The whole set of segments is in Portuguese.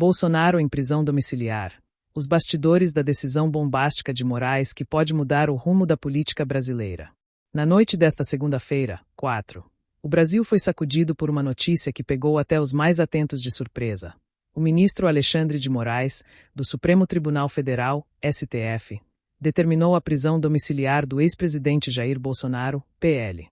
Bolsonaro em prisão domiciliar. Os bastidores da decisão bombástica de Moraes que pode mudar o rumo da política brasileira. Na noite desta segunda-feira, 4, o Brasil foi sacudido por uma notícia que pegou até os mais atentos de surpresa. O ministro Alexandre de Moraes, do Supremo Tribunal Federal, STF, determinou a prisão domiciliar do ex-presidente Jair Bolsonaro, PL.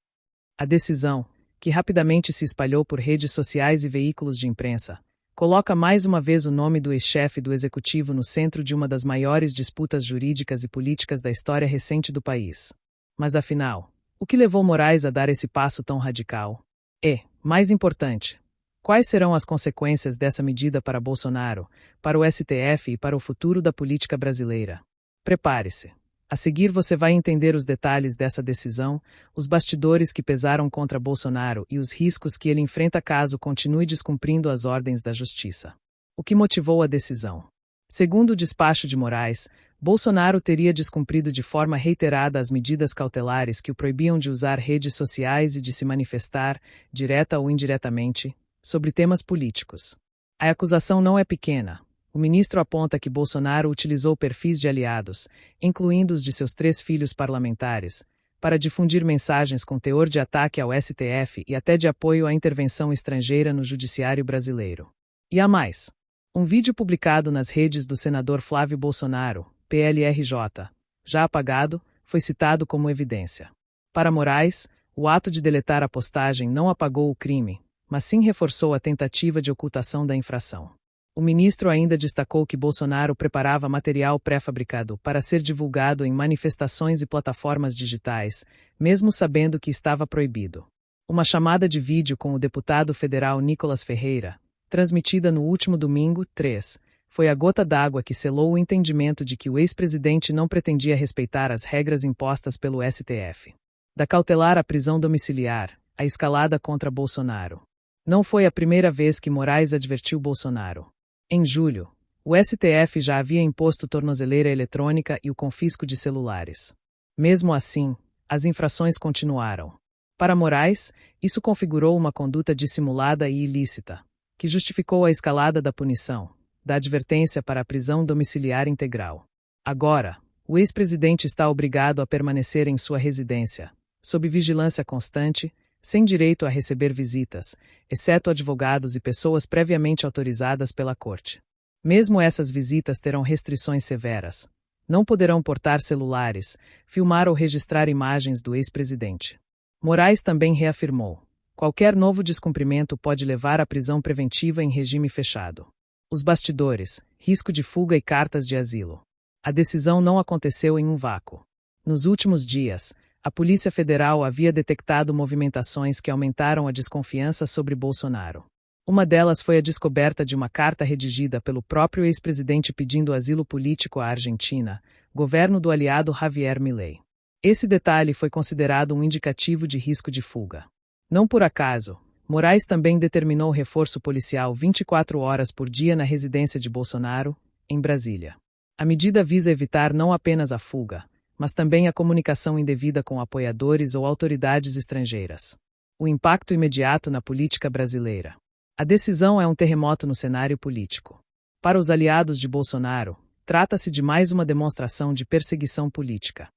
A decisão, que rapidamente se espalhou por redes sociais e veículos de imprensa, coloca mais uma vez o nome do ex-chefe do executivo no centro de uma das maiores disputas jurídicas e políticas da história recente do país. Mas afinal, o que levou Moraes a dar esse passo tão radical? E, mais importante, quais serão as consequências dessa medida para Bolsonaro, para o STF e para o futuro da política brasileira? Prepare-se. A seguir você vai entender os detalhes dessa decisão, os bastidores que pesaram contra Bolsonaro e os riscos que ele enfrenta caso continue descumprindo as ordens da justiça. O que motivou a decisão? Segundo o despacho de Moraes, Bolsonaro teria descumprido de forma reiterada as medidas cautelares que o proibiam de usar redes sociais e de se manifestar, direta ou indiretamente, sobre temas políticos. A acusação não é pequena. O ministro aponta que Bolsonaro utilizou perfis de aliados, incluindo os de seus 3 filhos parlamentares, para difundir mensagens com teor de ataque ao STF e até de apoio à intervenção estrangeira no judiciário brasileiro. E há mais. Um vídeo publicado nas redes do senador Flávio Bolsonaro, PLRJ, já apagado, foi citado como evidência. Para Moraes, o ato de deletar a postagem não apagou o crime, mas sim reforçou a tentativa de ocultação da infração. O ministro ainda destacou que Bolsonaro preparava material pré-fabricado para ser divulgado em manifestações e plataformas digitais, mesmo sabendo que estava proibido. Uma chamada de vídeo com o deputado federal Nicolas Ferreira, transmitida no último domingo, 3, foi a gota d'água que selou o entendimento de que o ex-presidente não pretendia respeitar as regras impostas pelo STF. Da cautelar à prisão domiciliar, a escalada contra Bolsonaro. Não foi a primeira vez que Moraes advertiu Bolsonaro. Em julho, o STF já havia imposto tornozeleira eletrônica e o confisco de celulares. Mesmo assim, as infrações continuaram. Para Moraes, isso configurou uma conduta dissimulada e ilícita, que justificou a escalada da punição, da advertência para a prisão domiciliar integral. Agora, o ex-presidente está obrigado a permanecer em sua residência, sob vigilância constante, sem direito a receber visitas, exceto advogados e pessoas previamente autorizadas pela corte. Mesmo essas visitas terão restrições severas. Não poderão portar celulares, filmar ou registrar imagens do ex-presidente. Moraes também reafirmou: qualquer novo descumprimento pode levar à prisão preventiva em regime fechado. Os bastidores, risco de fuga e cartas de asilo. A decisão não aconteceu em um vácuo. Nos últimos dias, a Polícia Federal havia detectado movimentações que aumentaram a desconfiança sobre Bolsonaro. Uma delas foi a descoberta de uma carta redigida pelo próprio ex-presidente pedindo asilo político à Argentina, governo do aliado Javier Milei. Esse detalhe foi considerado um indicativo de risco de fuga. Não por acaso, Moraes também determinou reforço policial 24 horas por dia na residência de Bolsonaro, em Brasília. A medida visa evitar não apenas a fuga, mas também a comunicação indevida com apoiadores ou autoridades estrangeiras. O impacto imediato na política brasileira. A decisão é um terremoto no cenário político. Para os aliados de Bolsonaro, trata-se de mais uma demonstração de perseguição política.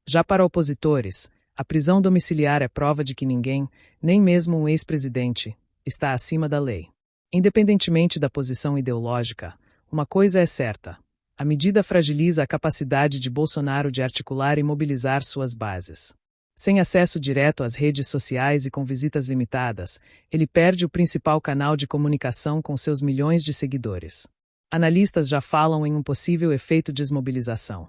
Já para opositores, a prisão domiciliar é prova de que ninguém, nem mesmo um ex-presidente, está acima da lei. Independentemente da posição ideológica, uma coisa é certa: a medida fragiliza a capacidade de Bolsonaro de articular e mobilizar suas bases. Sem acesso direto às redes sociais e com visitas limitadas, ele perde o principal canal de comunicação com seus milhões de seguidores. Analistas já falam em um possível efeito desmobilização.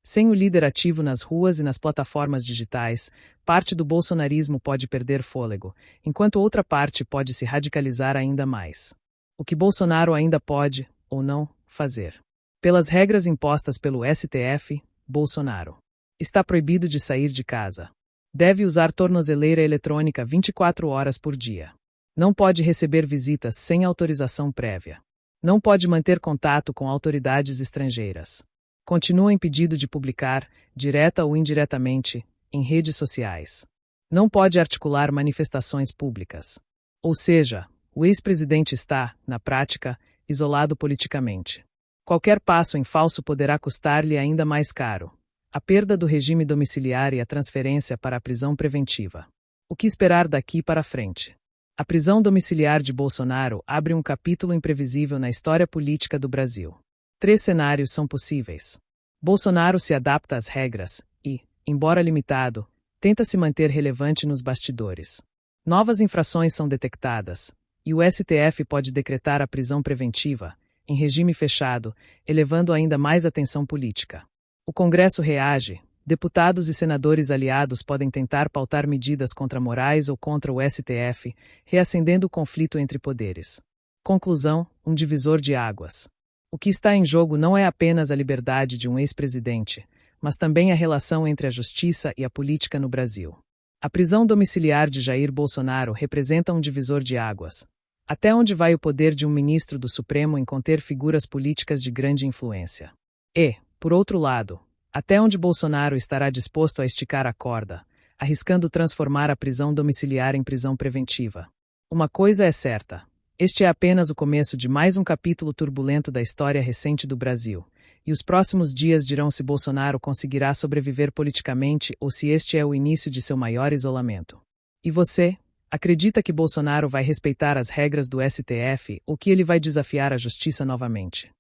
Sem o líder ativo nas ruas e nas plataformas digitais, parte do bolsonarismo pode perder fôlego, enquanto outra parte pode se radicalizar ainda mais. O que Bolsonaro ainda pode, ou não, fazer? Pelas regras impostas pelo STF, Bolsonaro está proibido de sair de casa. Deve usar tornozeleira eletrônica 24 horas por dia. Não pode receber visitas sem autorização prévia. Não pode manter contato com autoridades estrangeiras. Continua impedido de publicar, direta ou indiretamente, em redes sociais. Não pode articular manifestações públicas. Ou seja, o ex-presidente está, na prática, isolado politicamente. Qualquer passo em falso poderá custar-lhe ainda mais caro: a perda do regime domiciliar e a transferência para a prisão preventiva. O que esperar daqui para frente? A prisão domiciliar de Bolsonaro abre um capítulo imprevisível na história política do Brasil. 3 cenários são possíveis. Bolsonaro se adapta às regras e, embora limitado, tenta se manter relevante nos bastidores. Novas infrações são detectadas, e o STF pode decretar a prisão preventiva, em regime fechado, elevando ainda mais a tensão política. O Congresso reage, deputados e senadores aliados podem tentar pautar medidas contra Moraes ou contra o STF, reacendendo o conflito entre poderes. Conclusão: um divisor de águas. O que está em jogo não é apenas a liberdade de um ex-presidente, mas também a relação entre a justiça e a política no Brasil. A prisão domiciliar de Jair Bolsonaro representa um divisor de águas. Até onde vai o poder de um ministro do Supremo em conter figuras políticas de grande influência? E, por outro lado, até onde Bolsonaro estará disposto a esticar a corda, arriscando transformar a prisão domiciliar em prisão preventiva? Uma coisa é certa: este é apenas o começo de mais um capítulo turbulento da história recente do Brasil, e os próximos dias dirão se Bolsonaro conseguirá sobreviver politicamente ou se este é o início de seu maior isolamento. E você, acredita que Bolsonaro vai respeitar as regras do STF ou que ele vai desafiar a justiça novamente?